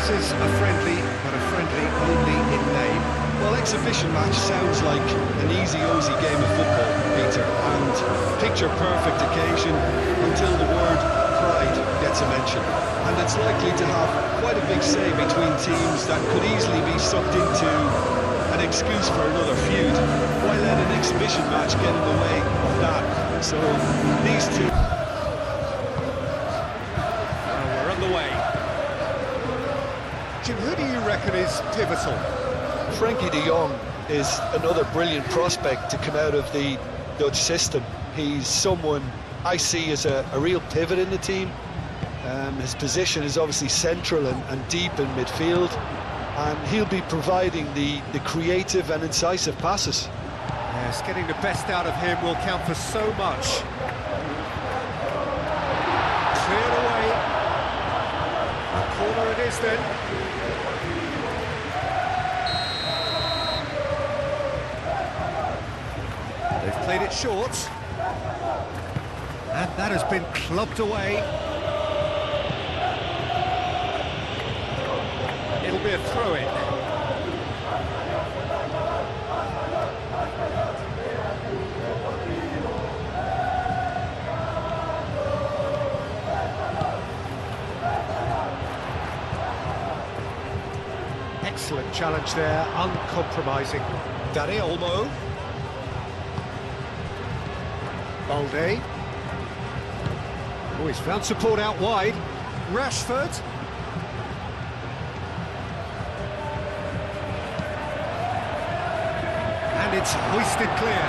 This is a friendly, but a friendly only in name. Well, exhibition match sounds like an easy-ozy game of football, Peter, and picture-perfect occasion until the word pride gets a mention. And it's likely to have quite a big say between teams that could easily be sucked into an excuse for another feud. Why let an exhibition match get in the way of that? So, these two... We're underway. Jim, who do you reckon is pivotal? Frankie de Jong is another brilliant prospect to come out of the Dutch system. He's someone I see as a real pivot in the team. His position is obviously central and deep in midfield, and he'll be providing the creative and incisive passes. Yes, getting the best out of him will count for so much. Cleared away. A corner it is then. They've played it short. And that has been clubbed away. It'll be a throw-in. Excellent challenge there, uncompromising. Dani Olmo. Balde. Oh, he's found support out wide. Rashford. And it's hoisted clear.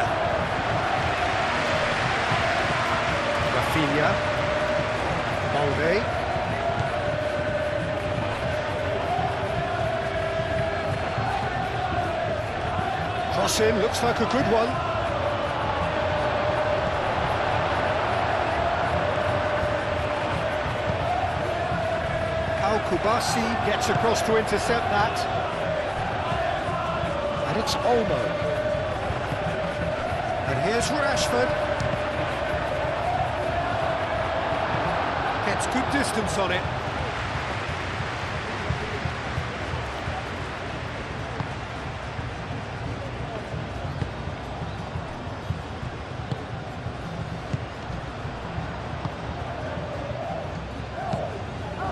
Rafinha. Balde. Cross in, looks like a good one. Kubasi gets across to intercept that. And it's Olmo. And here's Rashford. Gets good distance on it.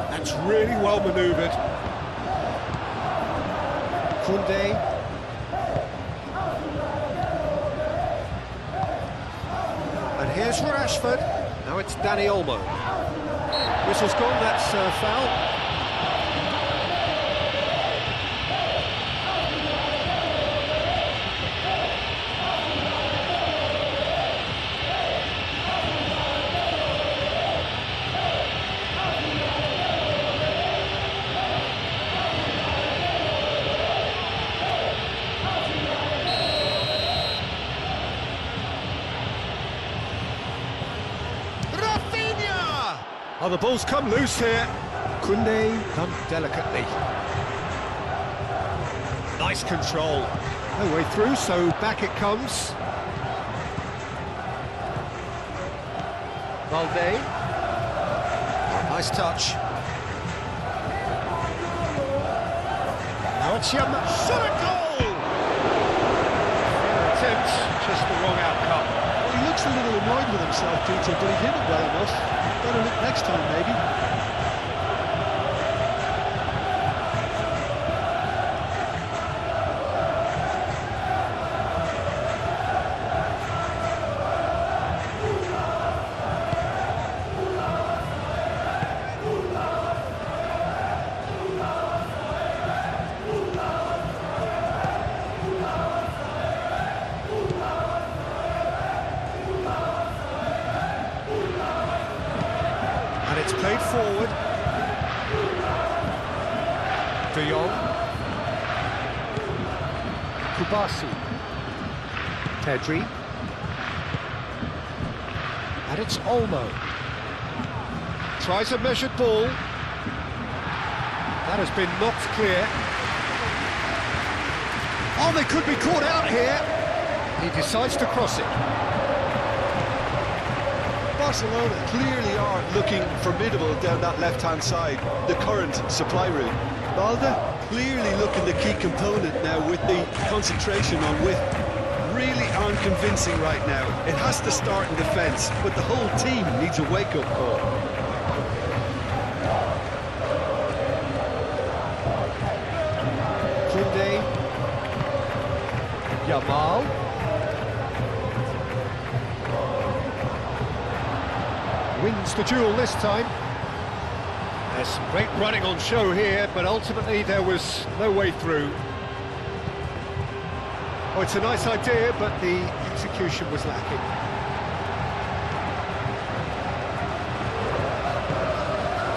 That's really well manoeuvred. Koundé. And here's Rashford. Now it's Dani Olmo. Whistle's gone, that's foul. Oh, the ball's come loose here. Koundé done delicately. Nice control. No way through, so back it comes. Balde. Nice touch. Now it's Yam. Shot a goal! Fair attempt, just the wrong outcome. Well, he looks a little annoyed with himself, Peter, but he hit it well enough. Better look next time, maybe. It's played forward. De Jong. Kubasi. Pedri. And it's Olmo. Tries a measured ball. That has been knocked clear. Oh, they could be caught out here. He decides to cross it. Barcelona clearly are looking formidable down that left-hand side, the current supply route. Balde clearly looking the key component now with the concentration on width. Really aren't convincing right now. It has to start in defence, but the whole team needs a wake-up call. Koundé. Yamal. Wins the duel this time. There's some great running on show here, but ultimately there was no way through. Oh, it's a nice idea, but the execution was lacking.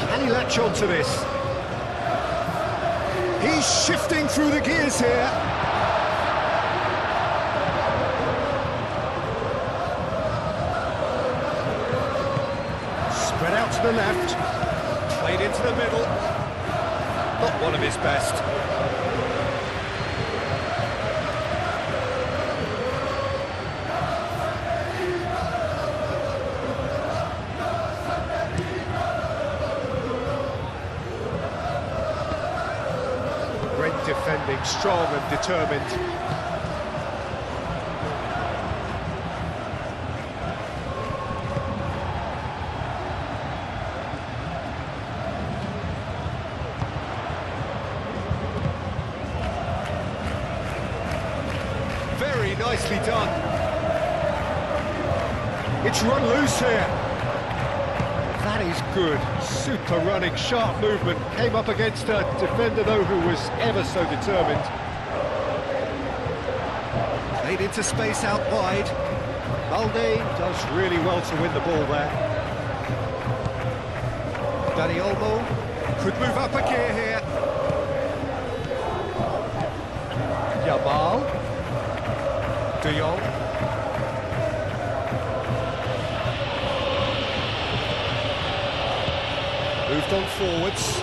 Can he latch on to this? He's shifting through the gears here. Spread out to the left, played into the middle. Not one of his best. Great defending, strong and determined. Very nicely done. It's run loose here. That is good. Super running, sharp movement. Came up against a defender, though, who was ever so determined. Played into space out wide. Balde does really well to win the ball there. Dani Olmo could move up a gear here. Yamal. De Jong. Moved on forwards.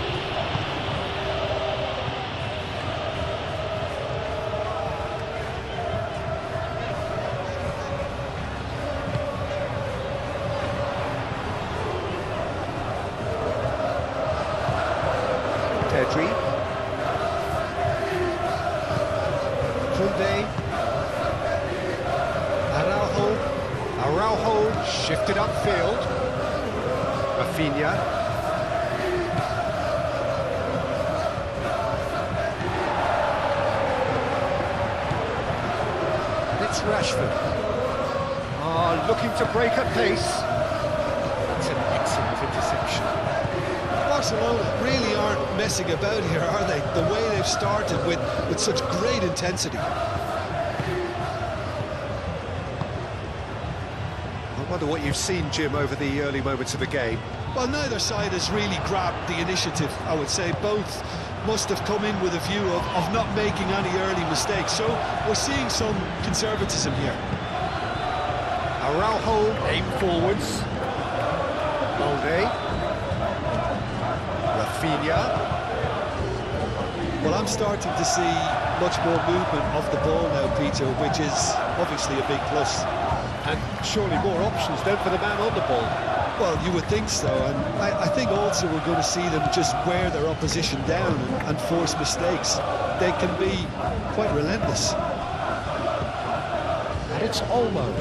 Pedri. Koundé. Araujo shifted upfield. Rafinha. It's Rashford. Looking to break at pace. That's an excellent interception. Barcelona really aren't messing about here, are they? The way they've started with such great intensity. I wonder what you've seen, Jim, over the early moments of the game. Well, neither side has really grabbed the initiative, I would say. Both must have come in with a view of not making any early mistakes. So we're seeing some conservatism here. Araujo aim forwards. Balde. Rafinha. Well, I'm starting to see much more movement of the ball now, Peter, which is obviously a big plus. And surely more options then for the man on the ball. Well, you would think so, and I think also we're going to see them just wear their opposition down and force mistakes. They can be quite relentless. And it's Olmo.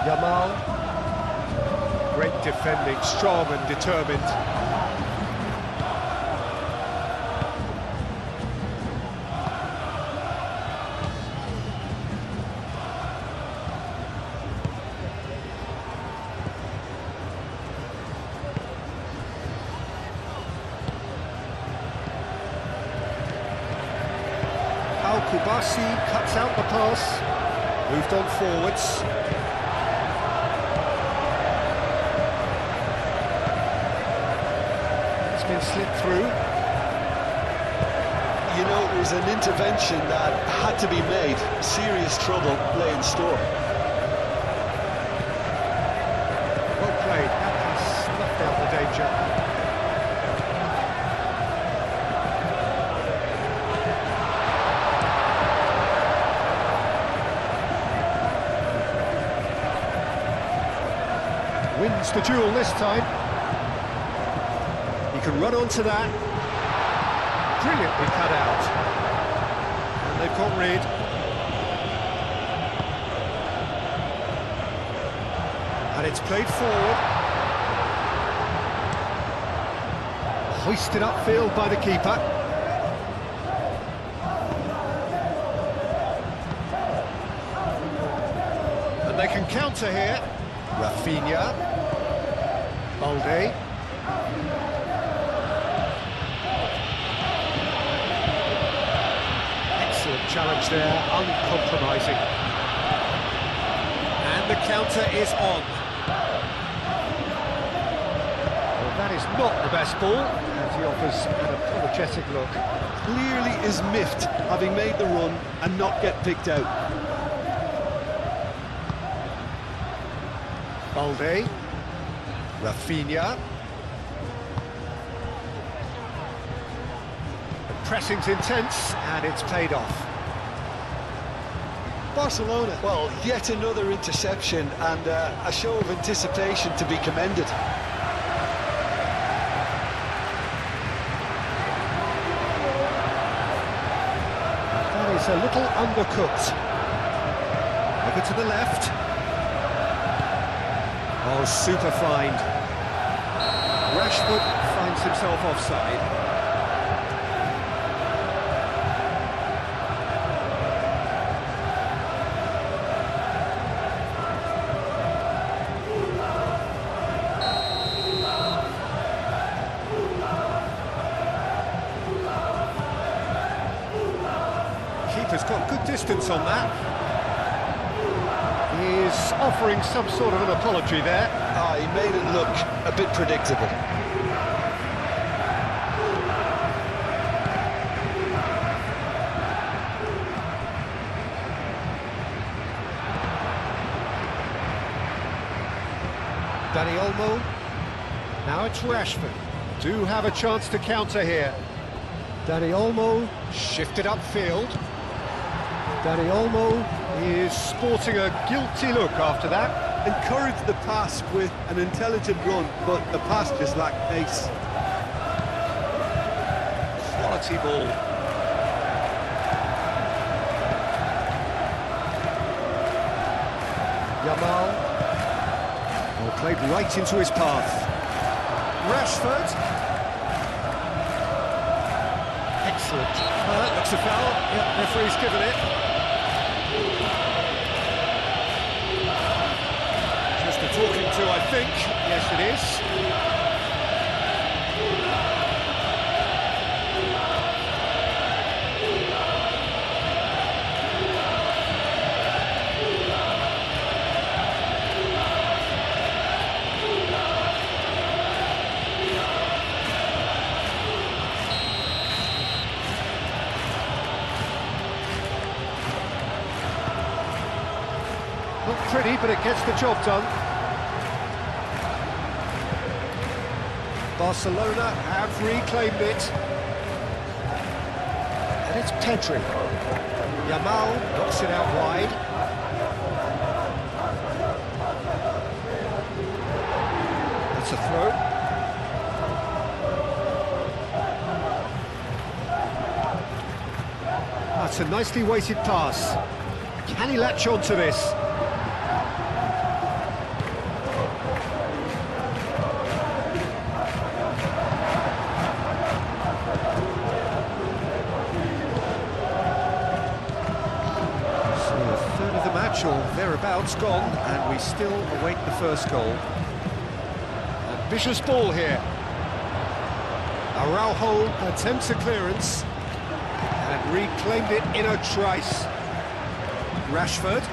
Yamal. Great defending, strong and determined. Kubasi cuts out the pass, moved on forwards. It's been slipped through. You know, it was an intervention that had to be made. Serious trouble lay in store. Well played, that snuffed out the danger. wants the duel this time. He can run onto that. Brilliantly cut out. And they've got rid. And it's played forward. Hoisted upfield by the keeper. And they can counter here. Rafinha. Balde. Excellent challenge there, uncompromising. And the counter is on. Well, that is not the best ball, and he offers an apologetic look. Clearly is miffed, having made the run and not get picked out. Balde. Rafinha. The pressing's intense, and it's paid off. Barcelona, well, yet another interception and a show of anticipation to be commended. That is a little undercooked. Over to the left. Oh, super find. Rashford finds himself offside. Keeper's got good distance on that. He's offering some sort of an apology there. Ah, he made it look a bit predictable. Dani Olmo. Now it's Rashford. Do have a chance to counter here. Dani Olmo shifted upfield. Dani Olmo is sporting a guilty look after that. Encouraged the pass with an intelligent run, but the pass just lacked pace. Quality ball. Yamal. Well, played right into his path. Rashford. Excellent. That looks a foul. Yep, referee's given it. Just a talking to, I think. Yes, it is. Not pretty, but it gets the job done. Barcelona have reclaimed it. And it's Pedri. Yamal knocks it out wide. That's a throw. That's a nicely weighted pass. Can he latch on to this? Or thereabouts gone, and we still await the first goal. Ambitious ball here. Araujo attempts a clearance and reclaimed it in a trice. Rashford,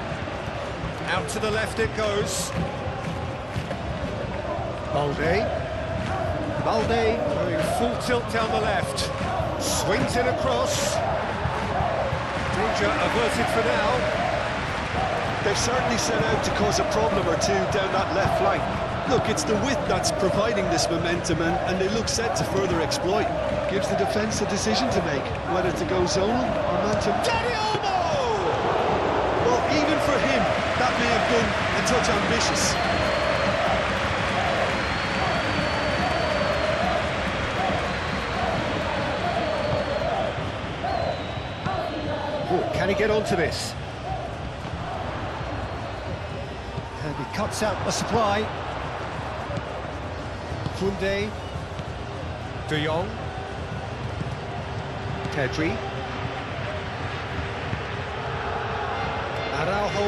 out to the left it goes. Balde going full tilt down the left. Swings it across. Danger averted for now. They've certainly set out to cause a problem or two down that left flank. Look, it's the width that's providing this momentum, and they look set to further exploit. Gives the defence a decision to make, whether to go zonal or man to... Dani Olmo! Well, even for him, that may have been a touch ambitious. Oh, can he get onto this? And he cuts out the supply. Koundé. De Jong. Pedri. Araujo.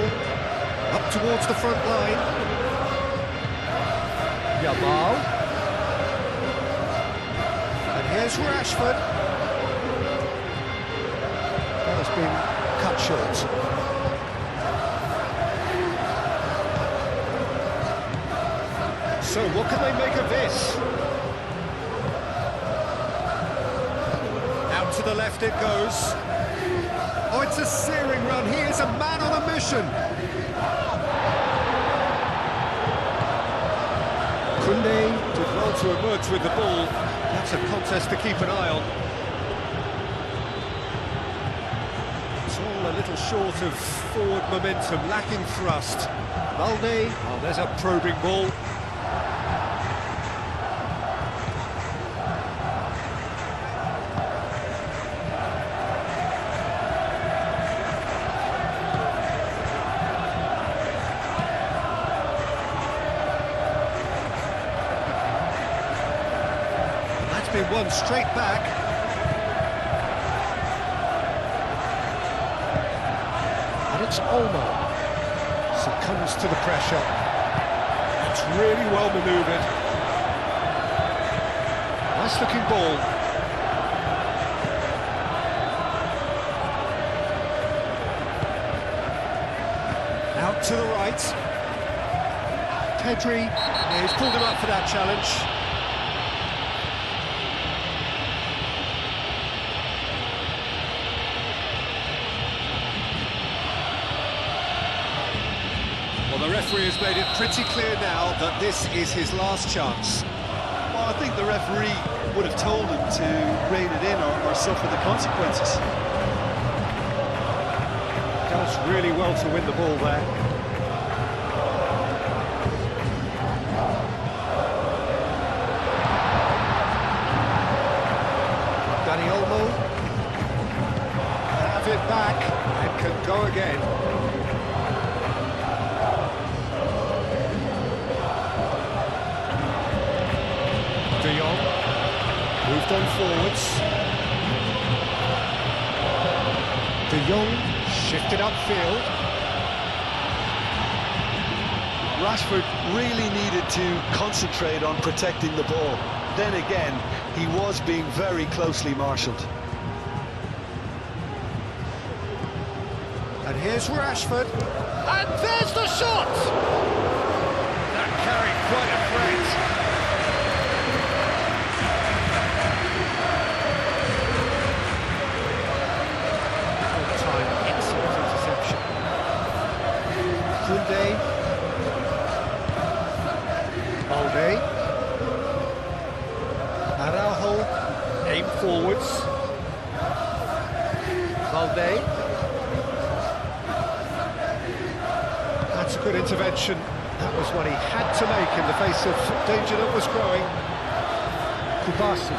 Up towards the front line. Yamal. And here's Rashford. That has been cut short. So what can they make of this? Out to the left it goes. Oh, it's a searing run. He is a man on a mission. Koundé did well to emerge with the ball. That's a contest to keep an eye on. It's all a little short of forward momentum, lacking thrust. Balde, oh, there's a probing ball. Been one straight back. And it's Olmo. Succumbs to the pressure. It's really well manoeuvred. Nice looking ball. Out to the right. Pedri. Yeah, he's pulled him up for that challenge. Well, the referee has made it pretty clear now that this is his last chance. Well, I think the referee would have told him to rein it in or suffer the consequences. Does really well to win the ball there. Dani Olmo. Have it back and can go again. De Jong moved on forwards. De Jong shifted upfield. Rashford really needed to concentrate on protecting the ball. Then again, he was being very closely marshalled. And here's Rashford. And there's the shot! That carried quite a threat. Excellent interception. Koundé. Balde. Araujo. Aim forwards. Balde. That's a good intervention. That was what he had to make in the face of danger that was growing. Kubasi.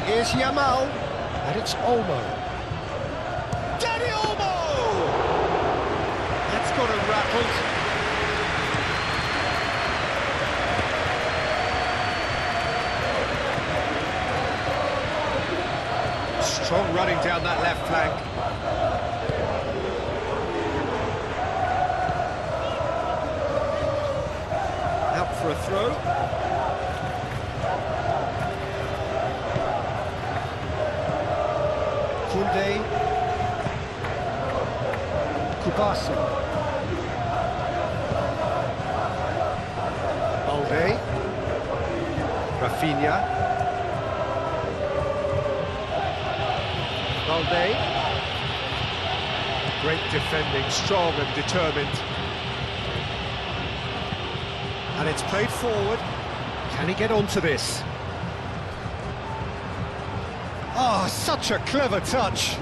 Here's Yamal, and it's Olmo. Dani Olmo! That's got him rattled. Strong running down that left flank. Out for a throw. Koundé, Kubasi, Balde, Rafinha, Balde, great defending, strong and determined, and it's played forward. Can he get onto this? Oh, such a clever touch.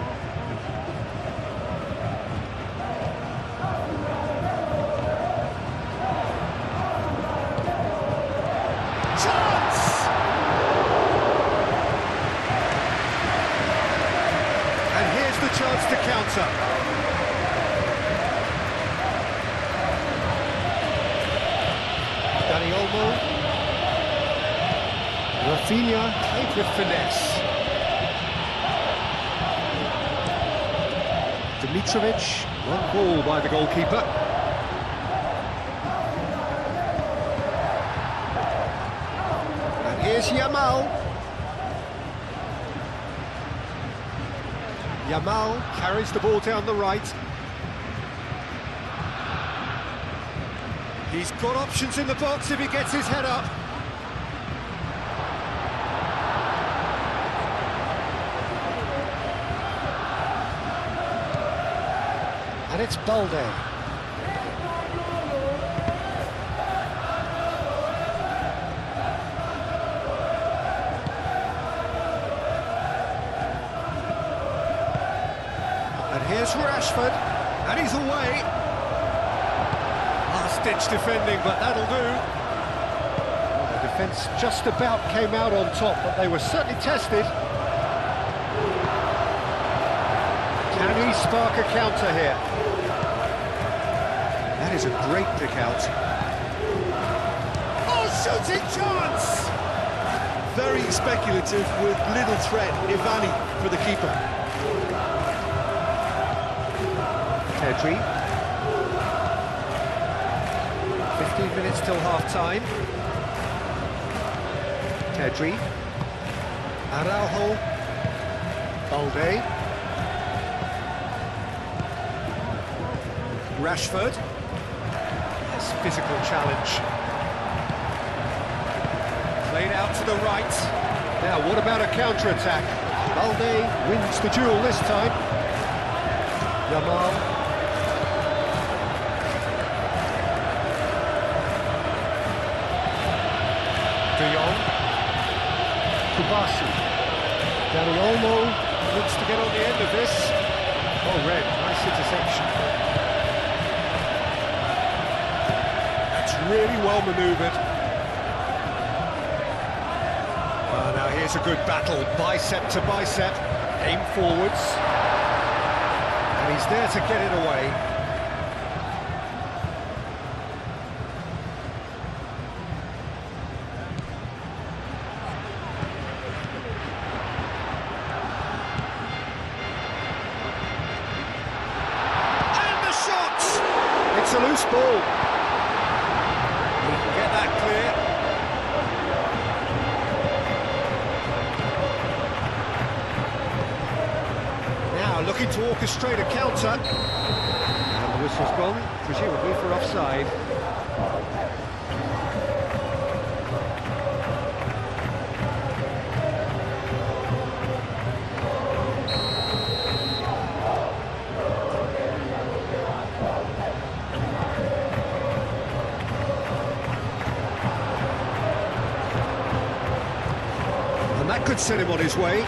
Chance! Olmo. Rafinha played with finesse. Dimitrovic, one ball by the goalkeeper. And here's Yamal. Yamal carries the ball down the right. He's got options in the box if he gets his head up. And it's Balde. And here's Rashford, and he's away. Last-ditch defending, but that'll do. Well, the defence just about came out on top, but they were certainly tested. Can he spark a counter here? That is a great pick out. Oh, shooting chance! Very speculative with little threat, if any, for the keeper. Pedri. 15 minutes till half-time. Pedri. Araujo. Balde. Rashford. Yes, physical challenge. Played out to the right. Now, what about a counter-attack? Balde wins the duel this time. Yamal. De Jong. Kubasi. Dani Olmo looks to get on the end of this. Oh, Red, nice interception. That's really well manoeuvred. Now here's a good battle, bicep to bicep, aim forwards. And he's there to get it away. It's a loose ball. He can get that clear. Now looking to orchestrate a counter. And the whistle's gone, presumably for offside. That could set him on his way.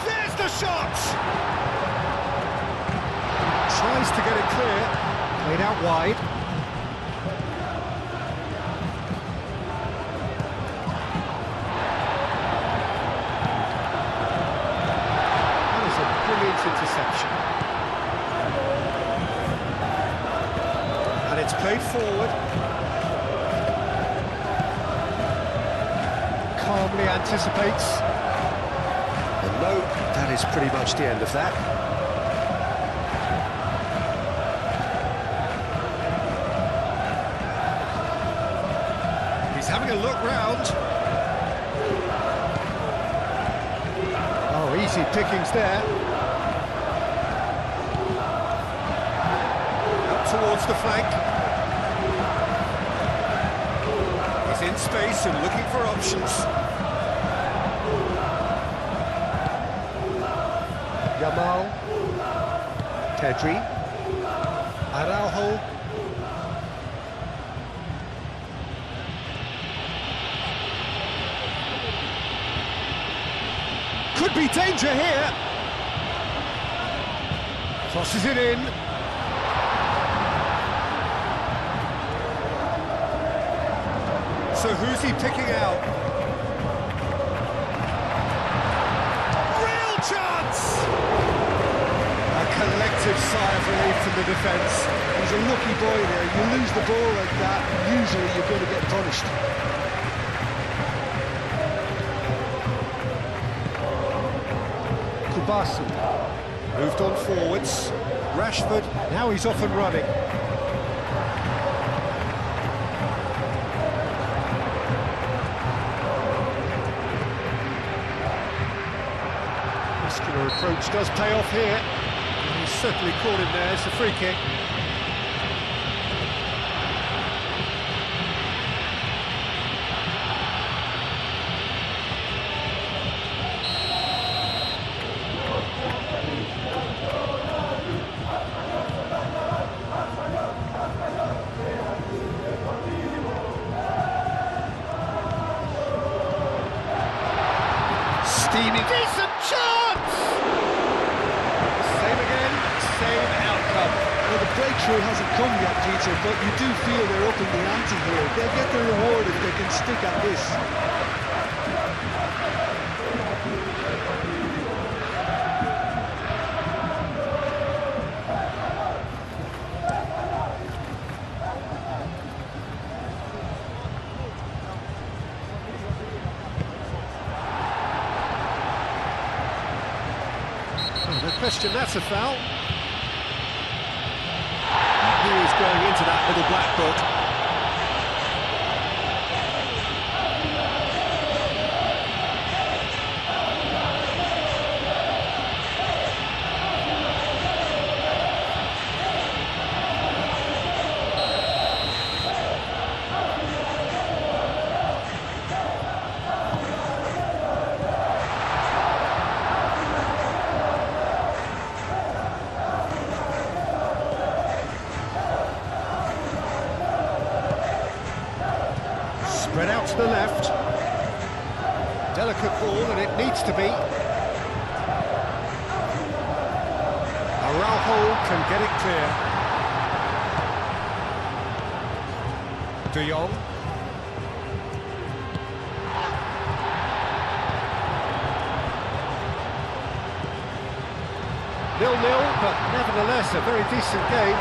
There's the shot! Tries to get it clear. Played out wide. That is a brilliant interception. And it's played forward. Calmly anticipates. And no, that is pretty much the end of that. He's having a look round. Oh, easy pickings there. Up towards the flank. In space and looking for options. Yamal. Pedri. Araujo. Could be danger here. Crosses it in. So who's he picking out? Real chance! A collective sigh of relief from the defence. He's a lucky boy there. You lose the ball like that, usually you're going to get punished. Kubasu moved on forwards. Rashford, now he's off and running. Muscular approach does pay off here. And he's certainly caught him there. It's a free kick. Steamy, decent chance! Same again, same outcome. Well, the breakthrough hasn't come yet, Peter, but you do feel they're up in the ante here. They'll get their reward if they can stick at this. No question, that's a foul. He was going into that little black book. Spread out to the left. Delicate ball, and it needs to be. Araujo can get it clear. De Jong. Nil-nil, but nevertheless a very decent game.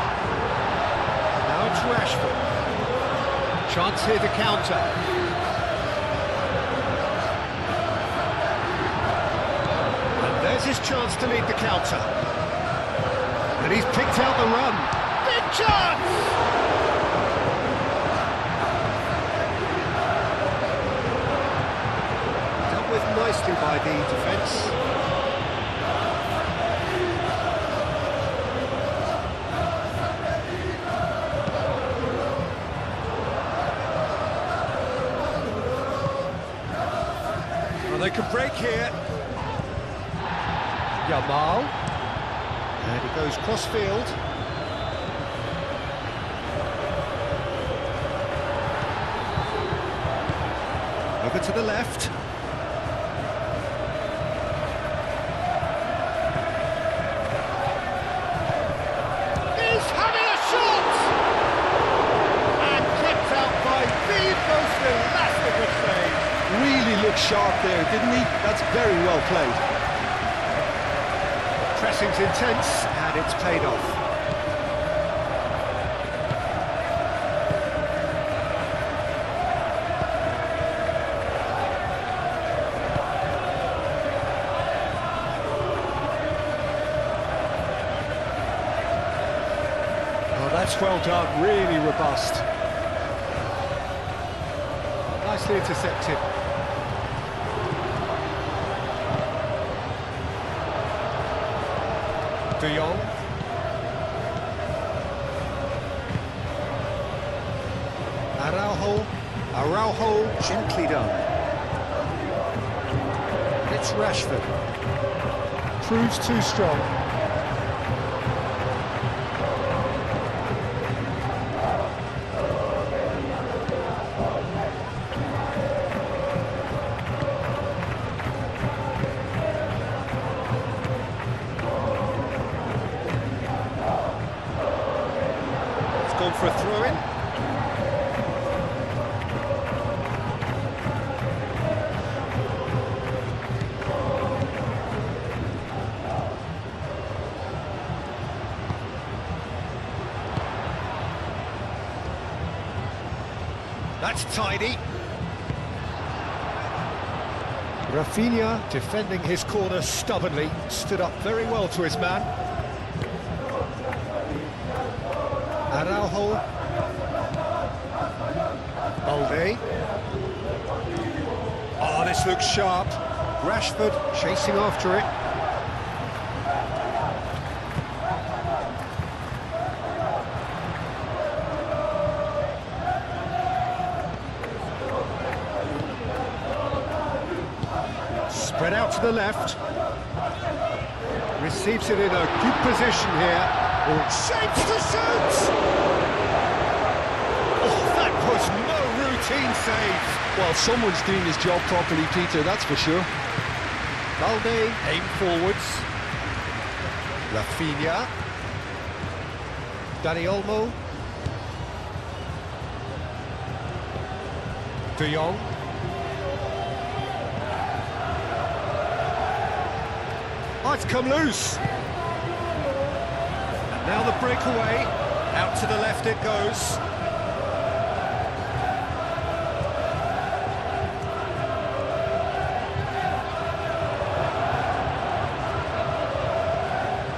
Now it's Rashford. Chance here to counter. And there's his chance to lead the counter. And he's picked out the run. Big chance! Dealt with nicely by the defence. They can break here. Yamal. And he goes cross-field. Over to the left. He's having a shot! And kept out by the most elastic of saves. Really looked sharp there, didn't he? That's very well played. Pressing's intense, and it's paid off. Oh, that's well done, really robust. Nicely intercepted. De Jong. Araujo, gently done. It's Rashford. Proves too strong. Gone for a throw-in. That's tidy. Rafinha, defending his corner stubbornly, stood up very well to his man. Araujo. Balde. Oh, this looks sharp. Rashford chasing after it. Spread out to the left. Receives it in a good position here. Shapes to shoot! Oh, that was no routine save. Well, someone's doing his job properly, Peter, that's for sure. Balde, aim forwards. Rafinha. Dani Olmo. De Jong. Oh, it's come loose. And now the breakaway. Out to the left it goes.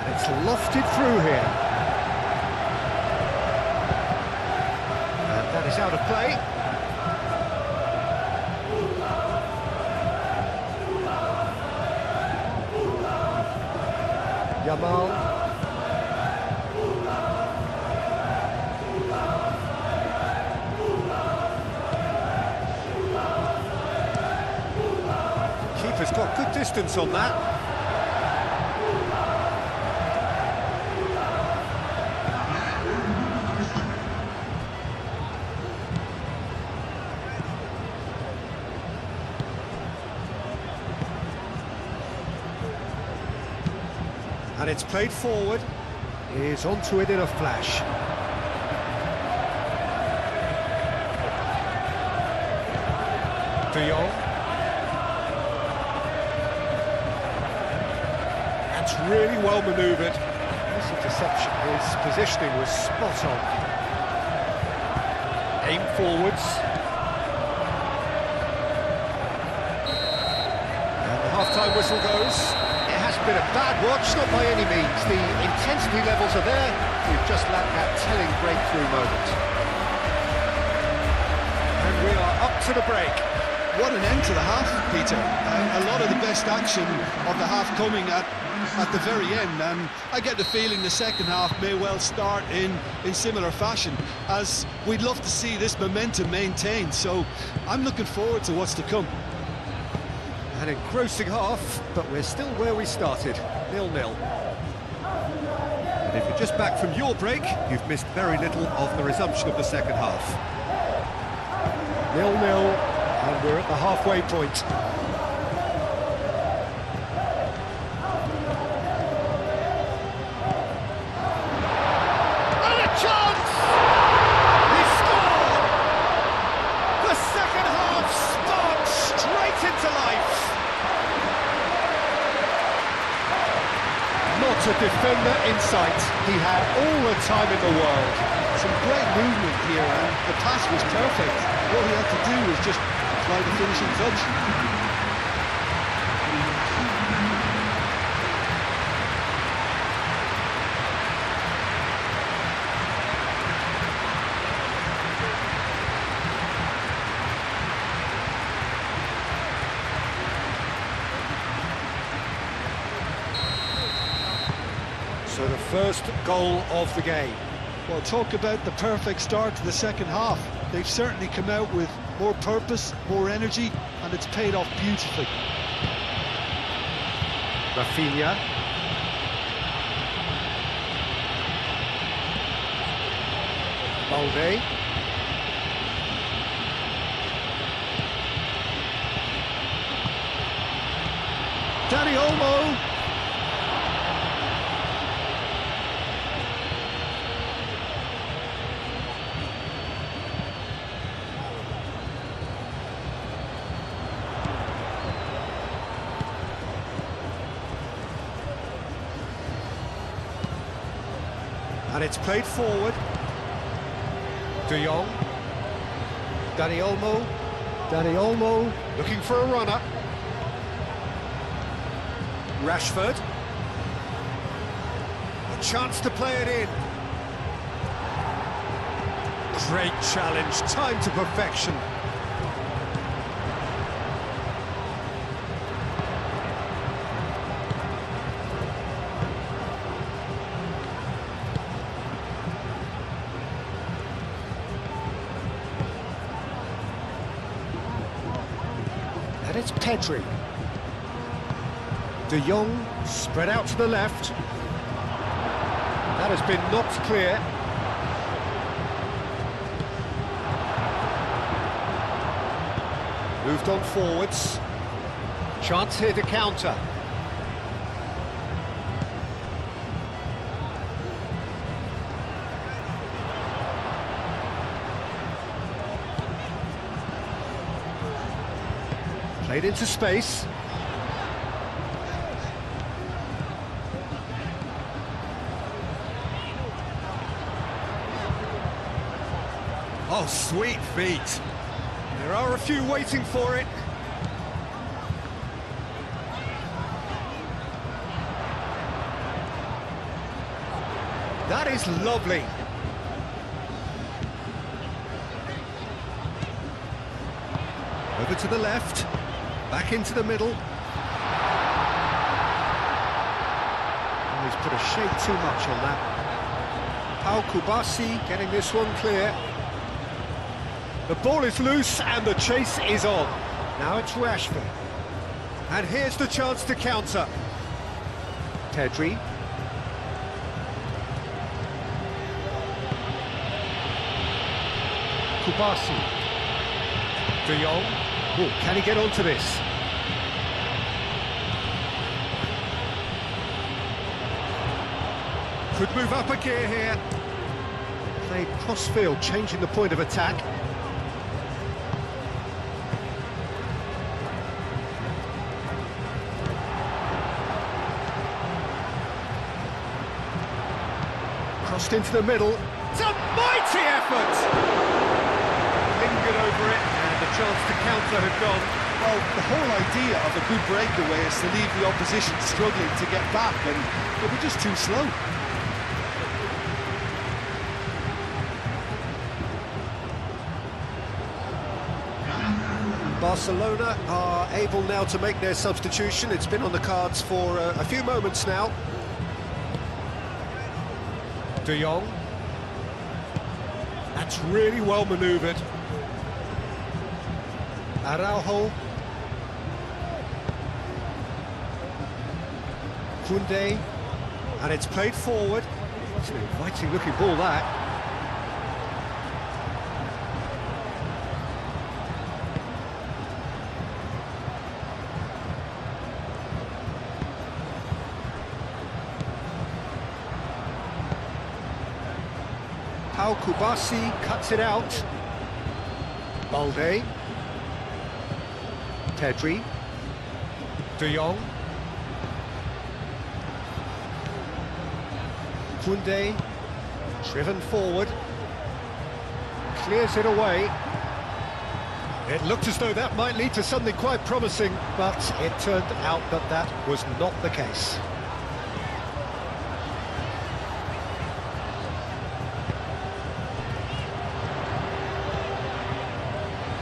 And it's lofted through here. And that is out of play. Yamal. Keeper's got good distance on that. And it's played forward. He's onto it in a flash. De Jong. That's really well manoeuvred. This interception, his positioning was spot on. Aim forwards. And the half-time whistle goes. Hasn't been a bad watch, not by any means. The intensity levels are there. We've just lacked that telling breakthrough moment. And we are up to the break. What an end to the half, Peter. A lot of the best action of the half coming at the very end, and I get the feeling the second half may well start in similar fashion, as we'd love to see this momentum maintained. So I'm looking forward to what's to come. An engrossing half, but we're still where we started, 0-0. And if you're just back from your break, you've missed very little of the resumption of the second half. 0-0, and we're at the halfway point. And a chance! He scored! The second half sparked straight into life. Not a defender in sight. He had all the time in the world. Some great movement here, and the pass was perfect. All he had to do was just apply the finishing touch. So the first goal of the game. Well, talk about the perfect start to the second half. They've certainly come out with more purpose, more energy, and it's paid off beautifully. Rafinha. Balde. Dani Olmo. And it's played forward. De Jong. Dani Olmo. Dani Olmo looking for a runner. Rashford. A chance to play it in. Great challenge, time to perfection. And it's Pedri. De Jong spread out to the left. That has been knocked clear. Moved on forwards. Chance here to counter. Played into space. Oh, sweet feet. There are a few waiting for it. That is lovely. Over to the left, back into the middle. Oh, he's put a shade too much on that. Pau Kubasi getting this one clear. The ball is loose and the chase is on. Now it's Rashford. And here's the chance to counter. Pedri. Kubasi. De Jong. Oh, can he get onto this? Could move up a gear here. Played cross-field, changing the point of attack. Crossed into the middle. It's a mighty effort! Lingered over it, and the chance to counter had gone. Well, the whole idea of a good breakaway is to leave the opposition struggling to get back, and they were just too slow. Barcelona are able now to make their substitution. It's been on the cards for a few moments now. De Jong. That's really well manoeuvred. Araujo. Koundé. And it's played forward. It's an inviting looking ball, that. Pau Kubasi cuts it out. Balde. Pedri. De Jong. Koundé. Driven forward. Clears it away. It looked as though that might lead to something quite promising, but it turned out that that was not the case.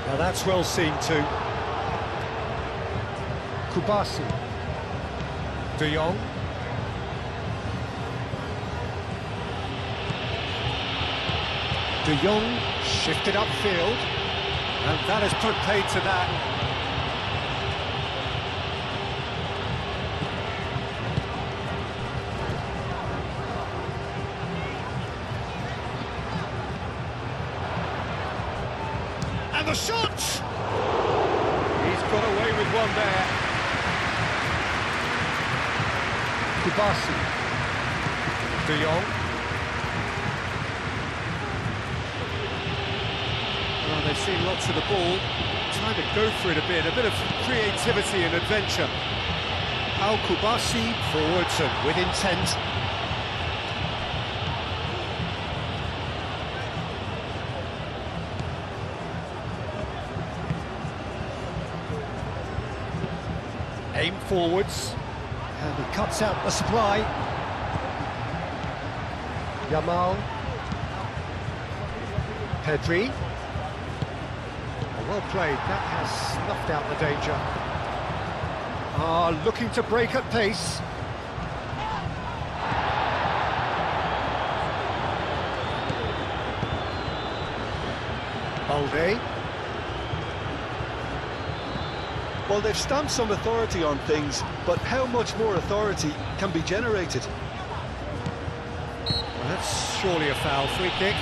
Now that's well seen too. Kubasi. De Jong. De Jong shifted upfield, and that has put paid to that. And the shot! He's got away with one there. Kubasi. De Jong. Well, they've seen lots of the ball, trying to go for it a bit of creativity and adventure. Pau Kubasi forwards and with intent. Aimed forwards. And he cuts out the supply. Yamal. Pedri. Well played, that has snuffed out the danger. Looking to break at pace. Balde. Well, they've stamped some authority on things, but how much more authority can be generated? Well, that's surely a foul. Free kick.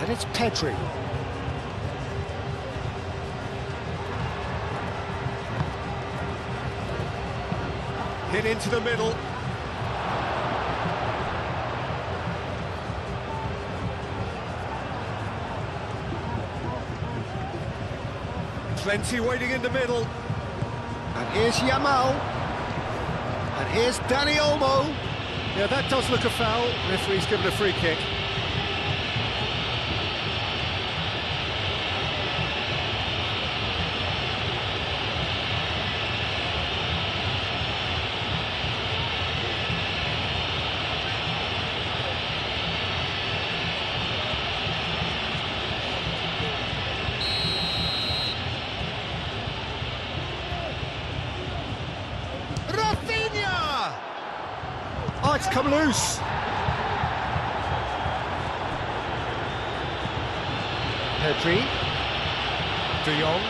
And it's Pedri. Hit into the middle. Plenty waiting in the middle. And here's Yamal. And here's Dani Olmo. Yeah, that does look a foul. Referee's given a free kick. Oh, it's come loose. Pedri. De Jong.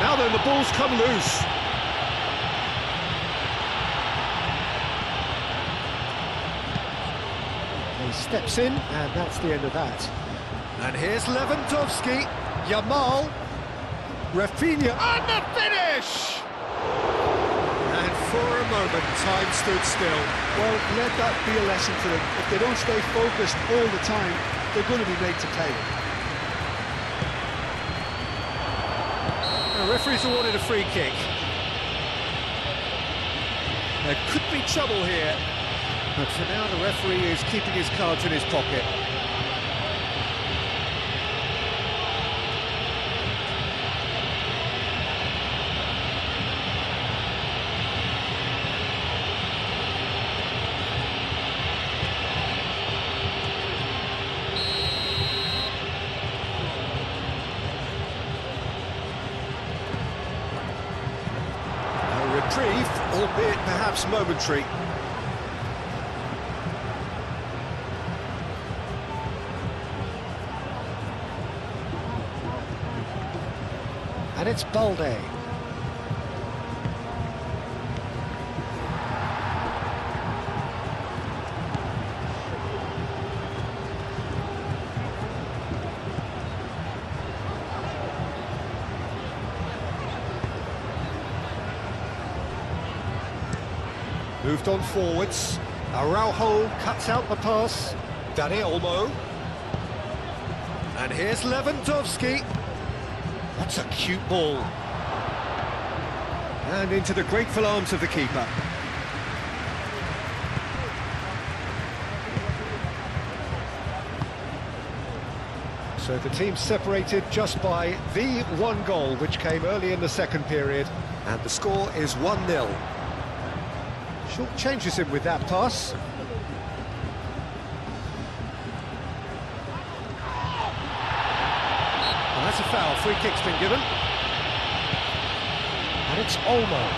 Now then, the ball's come loose. He steps in, and that's the end of that. And here's Lewandowski. Yamal. Rafinha. And the finish! And for a moment, time stood still. Well, let that be a lesson to them. If they don't stay focused all the time, they're going to be made to pay. The referee's awarded a free kick. There could be trouble here, but for now the referee is keeping his cards in his pocket. Reprieve, albeit perhaps momentary. And it's Balde. Moved on forwards. Araujo cuts out the pass. Dani Olmo. And here's Lewandowski. That's a cute ball. And into the grateful arms of the keeper. So the team separated just by the one goal, which came early in the second period. And the score is 1-0. Short changes him with that pass. And that's a foul. Free kick's been given. And it's Olmo.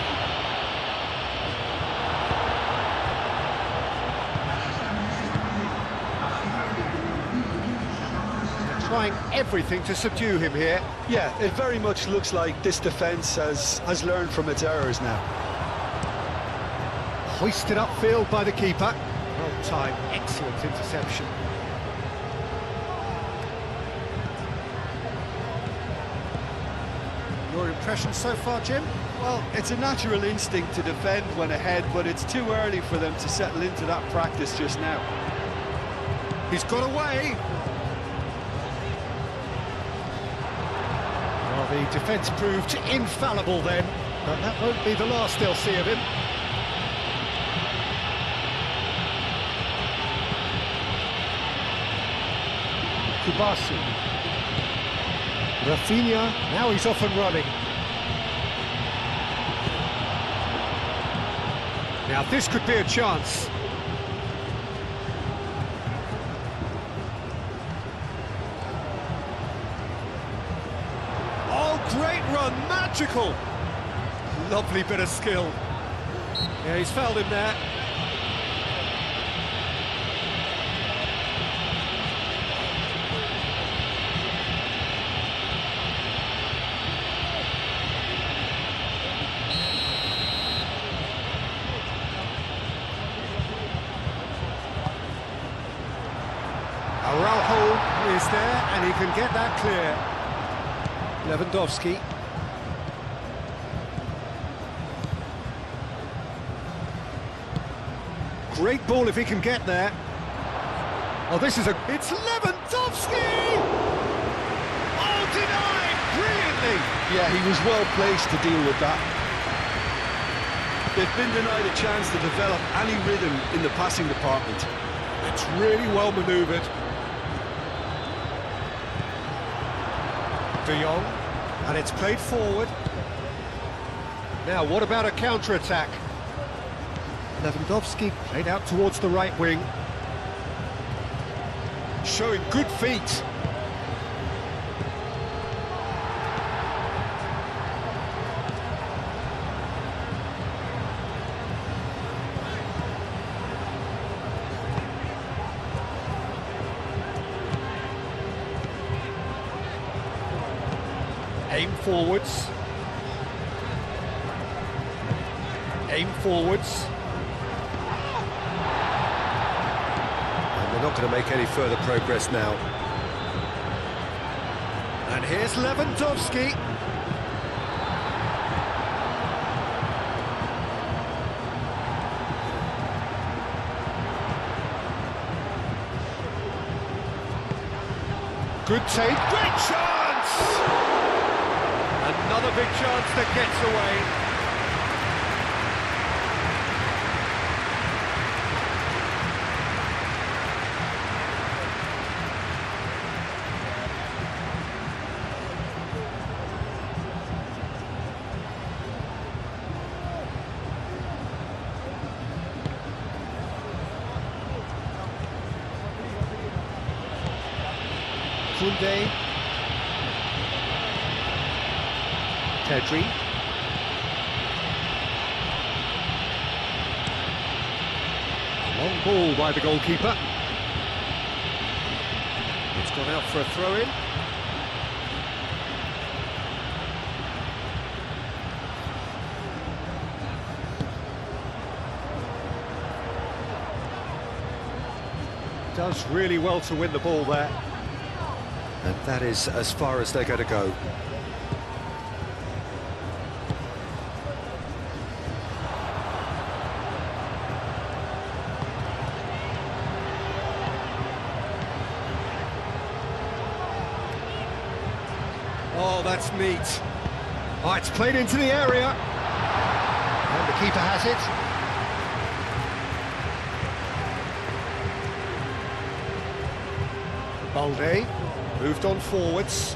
They're trying everything to subdue him here. Yeah, it very much looks like this defence has learned from its errors now. Hoisted upfield by the keeper. Well timed, excellent interception. Your impression so far, Jim? Well, it's a natural instinct to defend when ahead, but it's too early for them to settle into that practice just now. He's got away. Well, the defence proved infallible then, but that won't be the last they'll see of him. Kubasu. Rafinha, now he's off and running. Now this could be a chance. Oh, great run, magical! Lovely bit of skill. Yeah, he's fouled him there. Araujo is there, and he can get that clear. Lewandowski. Great ball if he can get there. Oh, this is it's Lewandowski! Oh, denied! Brilliantly! Yeah, he was well placed to deal with that. They've been denied a chance to develop any rhythm in the passing department. It's really well manoeuvred. De Jong, and it's played forward. Now, what about a counter-attack? Lewandowski played out towards the right wing. Showing good feet. Aim forwards. Aim forwards. And they're not going to make any further progress now. And here's Lewandowski. Good take, great chance! Another big chance that gets away. Koundé. Pedri. Long ball by the goalkeeper. It's gone out for a throw-in. Does really well to win the ball there. And that is as far as they're going to go. Oh, that's neat. Oh, it's played into the area. And the keeper has it. Balde moved on forwards.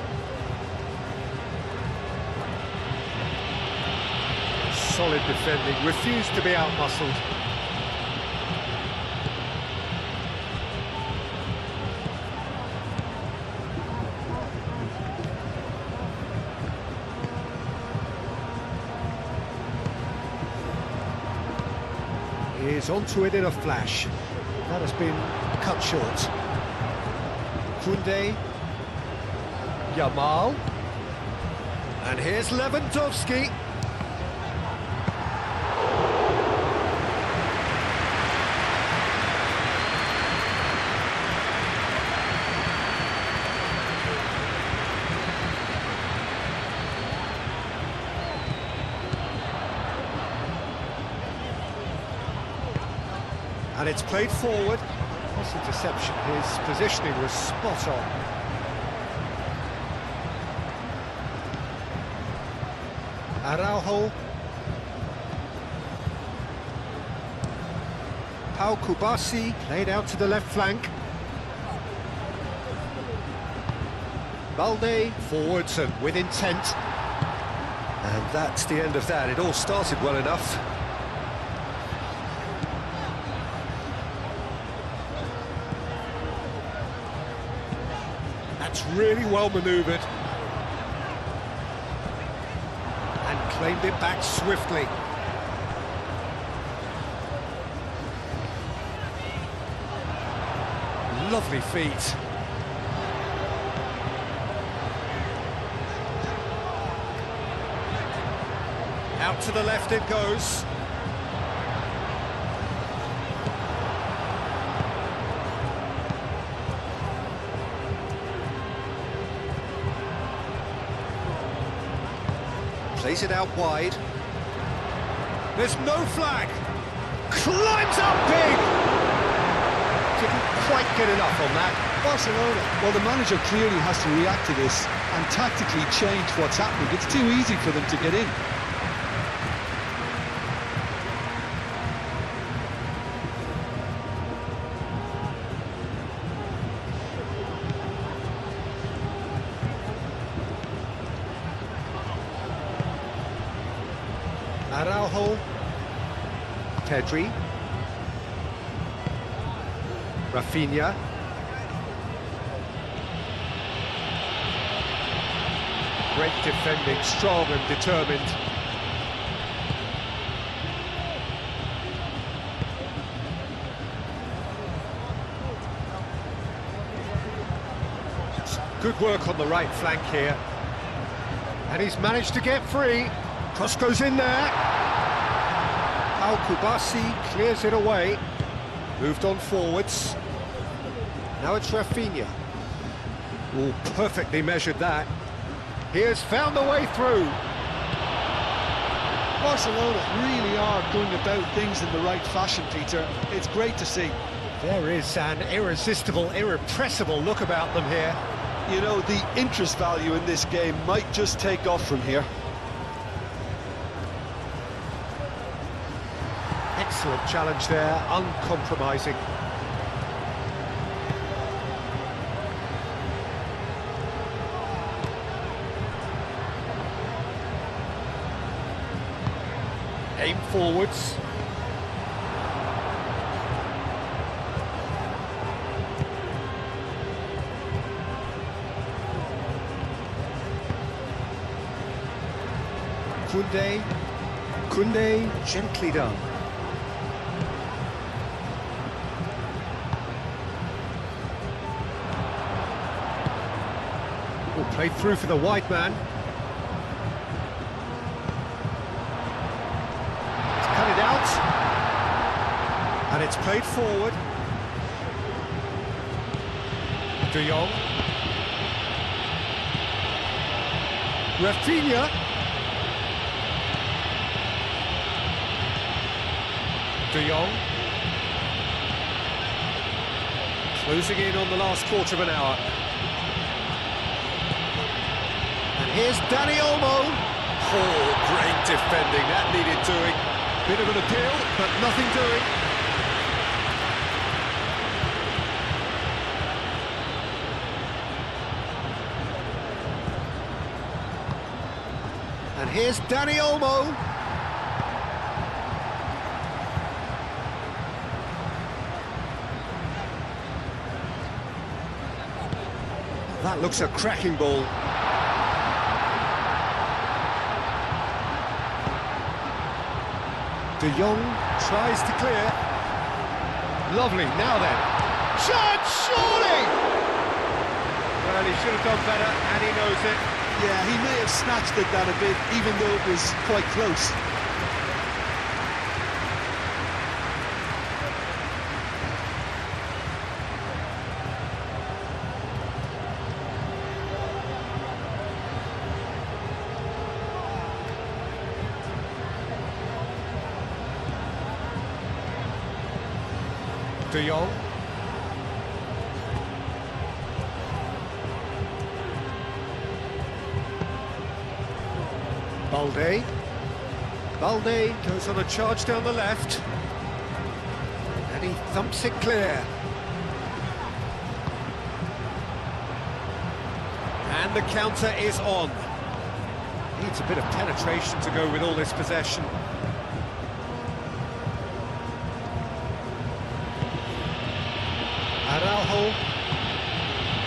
Solid defending, refused to be out-muscled. He is onto it in a flash. That has been cut short. Koundé. Yamal. And here's Lewandowski. And it's played forward. This interception, his positioning was spot on. Araujo. Pau Kubasi laid out to the left flank. Balde forwards and with intent. And that's the end of that. It all started well enough. That's really well manoeuvred. And claimed it back swiftly. Lovely feet. Out to the left it goes. Plays it out wide. There's no flag. Climbs up big. Didn't quite get enough on that. Barcelona, well, the manager clearly has to react to this and tactically change what's happening. It's too easy for them to get in. Araujo, Pedri, Rafinha, great defending, strong and determined. Good work on the right flank here, and he's managed to get free. Cross goes in there. Al Kubasi clears it away. Moved on forwards. Now it's Rafinha. Oh, perfectly measured that. He has found the way through. Barcelona really are going about things in the right fashion, Peter. It's great to see. There is an irresistible, irrepressible look about them here. You know, the interest value in this game might just take off from here. Excellent challenge there, uncompromising. Aim forwards. Koundé, gently done. Oh, played through for the wide man. He's cut it out. And it's played forward. De Jong. Rafinha. De Jong. Closing in on the last quarter of an hour. And here's Dani Olmo. Oh, great defending, that needed doing. Bit of an appeal, but nothing doing. And here's Dani Olmo. That looks a cracking ball. De Jong tries to clear. Lovely, now then. Shot, surely! Well, he should have done better, and he knows it. Yeah, he may have snatched at that a bit, even though it was quite close. De Jong. Balde goes on a charge down the left. And he thumps it clear. And the counter is on. Needs a bit of penetration to go with all this possession. Araujo.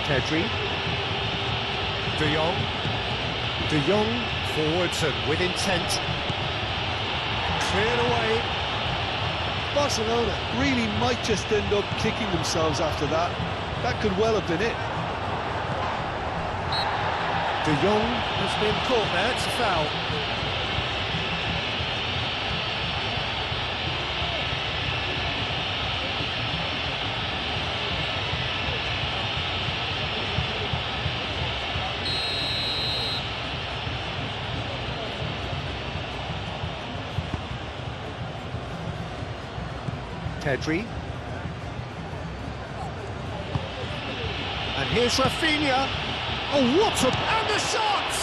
Pedri. De Jong. De Jong forwards and with intent. Cleared away. Barcelona really might just end up kicking themselves after that. That could well have been it. De Jong has been caught there, it's a foul. Pedri. And here's Rafinha. Oh, what a... And the shot!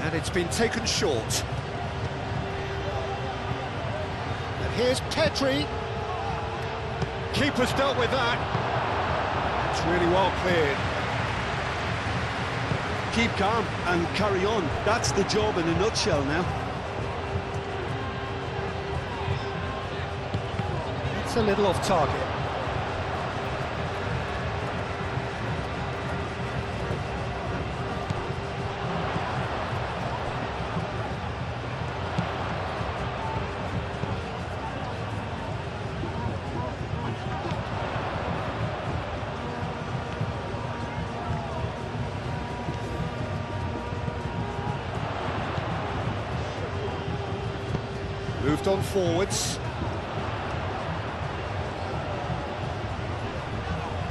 And it's been taken short. And here's Pedri. Keeper's dealt with that. It's really well cleared. Keep calm and carry on. That's the job in a nutshell now. It's a little off target. Moved on forwards.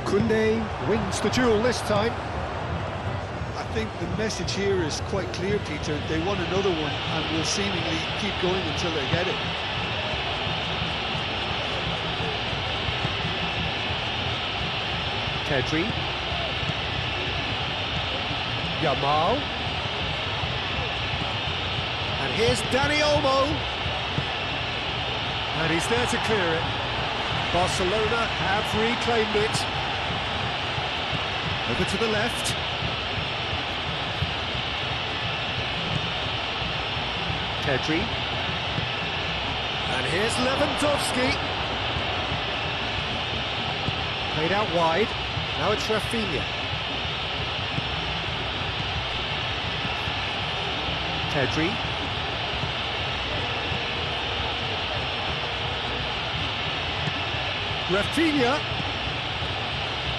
Koundé wins the duel this time. I think the message here is quite clear, Peter. They want another one and will seemingly keep going until they get it. Pedri. Yamal. And here's Dani Olmo. And he's there to clear it. Barcelona have reclaimed it. Over to the left. Pedri. And here's Lewandowski. Played out wide. Now it's Rafinha. Pedri. Rafinha.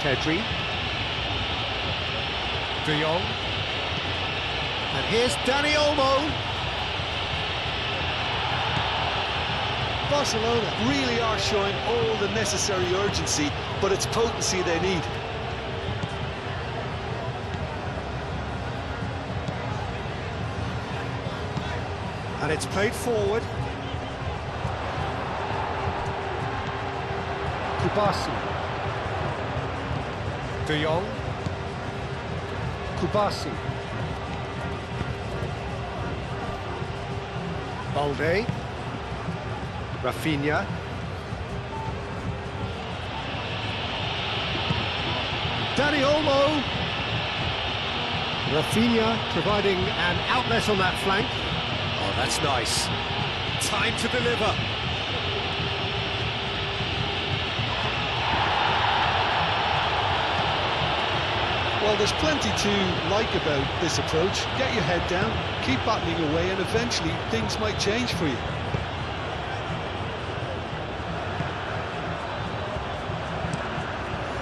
Pedri. De Jong. And here's Dani Olmo. Barcelona really are showing all the necessary urgency, but it's potency they need. And it's played forward. Kubasi. De Jong. Kubasi. Balde. Rafinha. Dani Olmo. Rafinha providing an outlet on that flank. Oh, that's nice. Time to deliver. Well, there's plenty to like about this approach. Get your head down, keep battling away, and eventually things might change for you.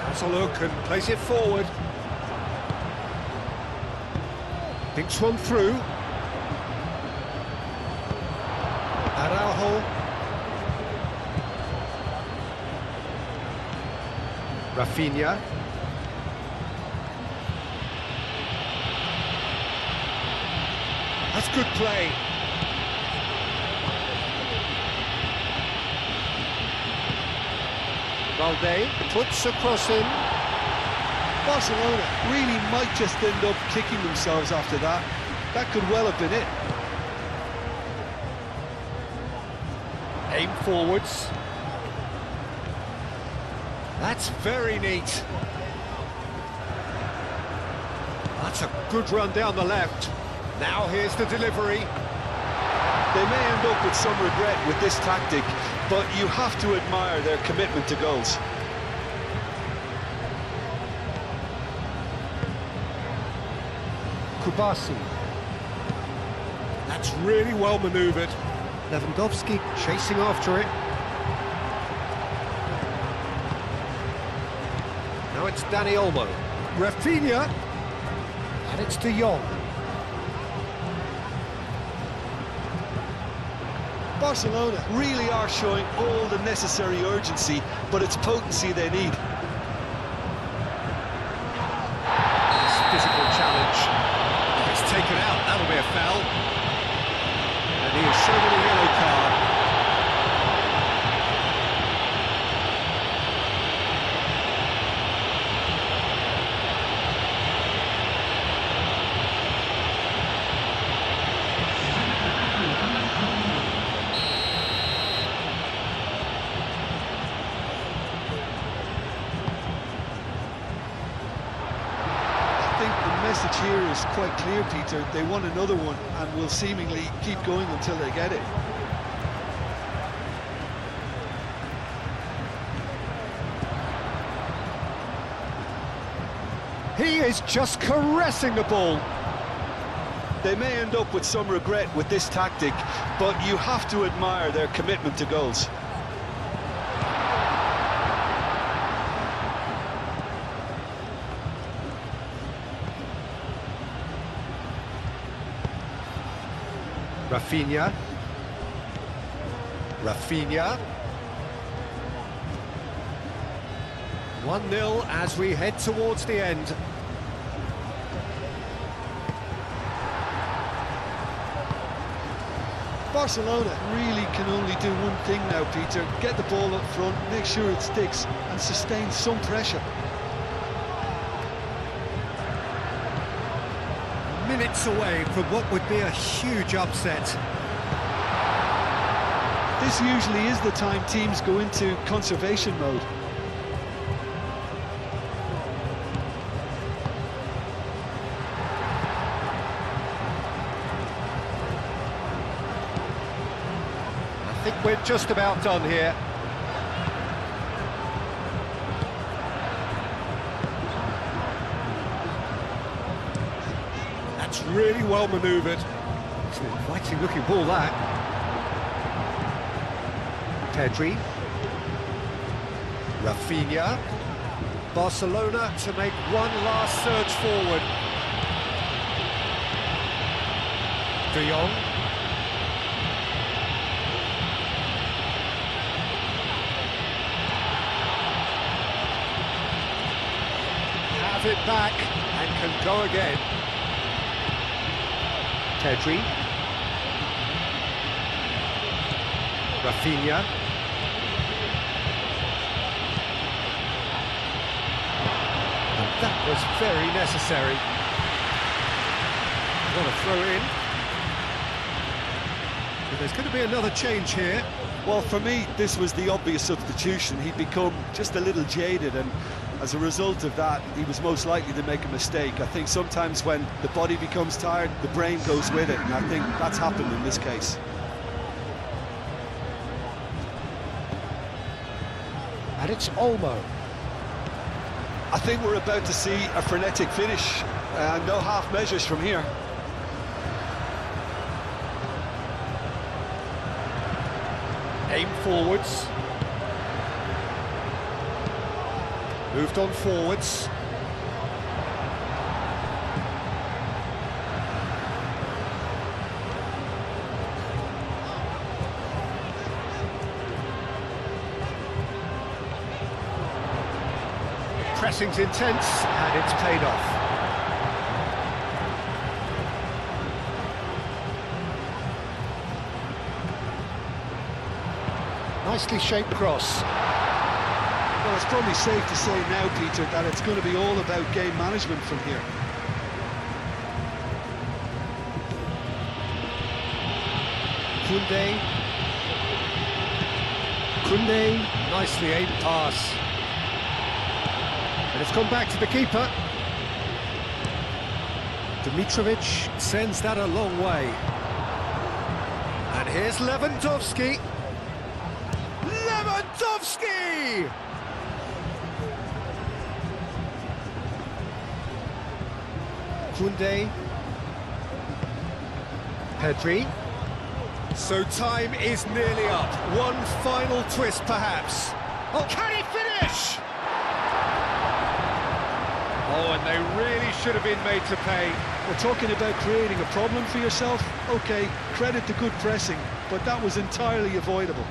That's a look and plays it forward. Thinks one through. Rafinha. That's good play. Valde puts a cross in. Barcelona really might just end up kicking themselves after that. That could well have been it. Aim forwards. That's very neat. That's a good run down the left. Now here's the delivery. They may end up with some regret with this tactic, but you have to admire their commitment to goals. Kubasi. That's really well manoeuvred. Lewandowski chasing after it. Now it's Dani Olmo. Rafinha. And it's De Jong. Barcelona really are showing all the necessary urgency, but it's potency they need. Nice physical challenge. It's taken out, that'll be a foul. And he is shown a yellow card. The message here is quite clear, Peter. They want another one and will seemingly keep going until they get it. He is just caressing the ball. They may end up with some regret with this tactic, but you have to admire their commitment to goals. Rafinha. Rafinha. 1-0 as we head towards the end. Barcelona really can only do one thing now, Peter. Get the ball up front, make sure it sticks, and sustain some pressure. Minutes away from what would be a huge upset. This usually is the time teams go into conservation mode. I think we're just about done here. That's really well manoeuvred. It's an inviting looking ball, that. Pedri. Rafinha. Barcelona to make one last surge forward. De Jong. Have it back and can go again. Pedri. Rafinha. And that was very necessary. What a throw in. But there's going to be another change here. Well, for me, this was the obvious substitution. He'd become just a little jaded, and as a result of that, he was most likely to make a mistake. I think sometimes when the body becomes tired, the brain goes with it, and I think that's happened in this case. And it's Olmo. I think we're about to see a frenetic finish, no half measures from here. Aim forwards. Moved on forwards. pressing's intense, and it's paid off. Nicely shaped cross. Well, it's probably safe to say now, Peter, that it's going to be all about game management from here. Koundé, nicely aimed pass. And it's gone back to the keeper. Dimitrovic sends that a long way. And here's Lewandowski. Lewandowski! Koundé. Pedri. So time is nearly up. One final twist, perhaps. Oh, can he finish? Oh, and they really should have been made to pay. We're talking about creating a problem for yourself. OK, credit to good pressing, but that was entirely avoidable.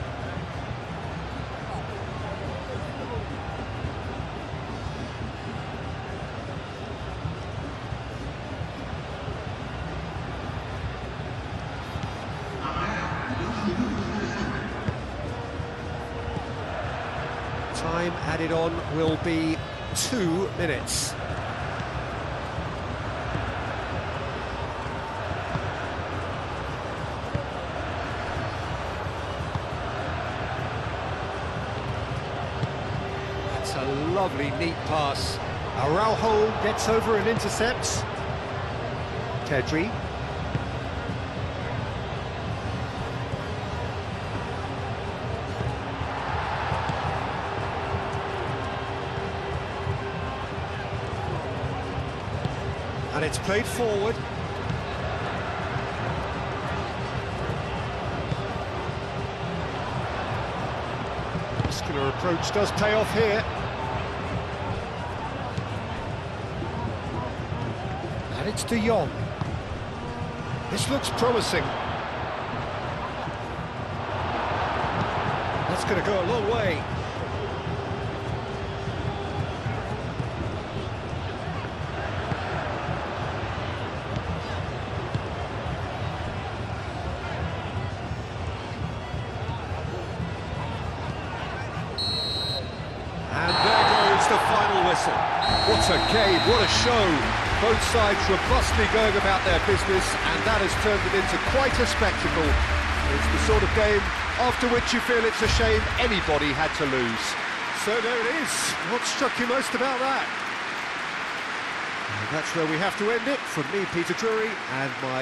Time added on will be 2 minutes. That's a lovely, neat pass. Araujo gets over and intercepts. Pedri. And it's played forward. Muscular approach does pay off here. And it's De Jong. This looks promising. That's going to go a long way. And there goes the final whistle. What a game, what a show. Both sides robustly going about their business, and that has turned it into quite a spectacle. It's the sort of game after which you feel it's a shame anybody had to lose. So there it is. What struck you most about that? And that's where we have to end it. From me, Peter Drury, and my